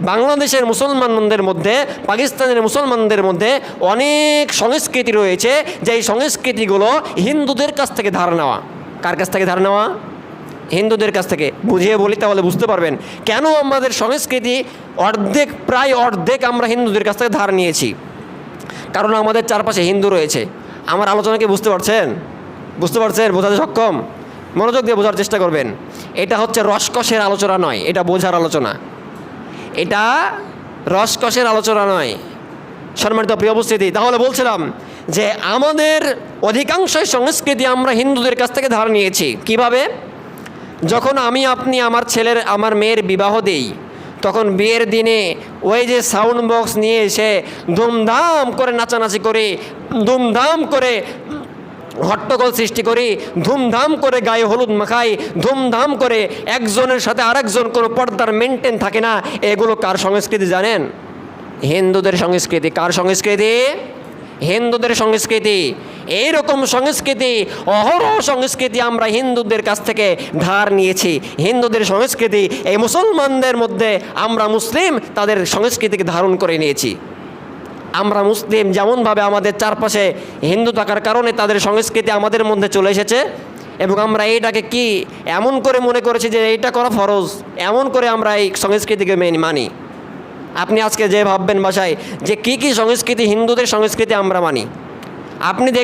বাংলাদেশের মুসলমানদের মধ্যে, পাকিস্তানের মুসলমানদের মধ্যে অনেক সংস্কৃতি রয়েছে, যেই সংস্কৃতিগুলো হিন্দুদের কাছ থেকে ধার নেওয়া। কার কাছ থেকে ধার নেওয়া? হিন্দুদের কাছ থেকে। বুঝিয়ে বলি তাহলে বুঝতে পারবেন কেন আমাদের সংস্কৃতি অর্ধেক, প্রায় অর্ধেক আমরা হিন্দুদের কাছ থেকে ধার নিয়েছি। কারণ আমাদের চারপাশে হিন্দু রয়েছে। আমার আলোচনা কি বুঝতে পারছেন? বুঝতে পারছেন? বোঝাতে সক্ষম? মনোযোগ দিয়ে বোঝার চেষ্টা করবেন। এটা হচ্ছে রসকসের আলোচনা নয়, এটা বোঝার আলোচনা। এটা রসকসের আলোচনা নয়। সম্মানিত প্রিয় উপস্থিতি, তাহলে বলছিলাম যে আমাদের অধিকাংশ সংস্কৃতি আমরা হিন্দুদের কাছ থেকে ধার নিয়েছি। কিভাবে? যখন আপনি আমার মেয়ের বিবাহ দেই, তখন বিয়ের দিনে ওই যে সাউন্ড বক্স নিয়ে এসে ধুমধাম করে নাচানাচি করি, ধুমধাম করে হট্টগোল সৃষ্টি করি, ধুমধাম করে গায়ে হলুদ মাখাই, ধুমধাম করে একজনের সাথে আরেকজন কোনো পর্দার মেনটেন থাকে না। এগুলো কার সংস্কৃতি জানেন? হিন্দুদের সংস্কৃতি। কার সংস্কৃতি? হিন্দুদের সংস্কৃতি। এইরকম সংস্কৃতি, অহরহ সংস্কৃতি আমরা হিন্দুদের কাছ থেকে ধার নিয়েছি। হিন্দুদের সংস্কৃতি এই মুসলমানদের মধ্যে, আমরা মুসলিম, তাদের সংস্কৃতিকে ধারণ করে নিয়েছি। আমরা মুসলিম, যেমনভাবে আমাদের চারপাশে হিন্দু থাকার কারণে তাদের সংস্কৃতি আমাদের মধ্যে চলে এসেছে, এবং আমরা এইটাকে কি এমন করে মনে করেছি যে এইটা করা ফরজ, এমন করে আমরা এই সংস্কৃতিকে মানি। আপনি আজকে যে ভাববেন বাসায় যে কী কী সংস্কৃতি, হিন্দুদের সংস্কৃতি আমরা মানি, আপনি দেখবেন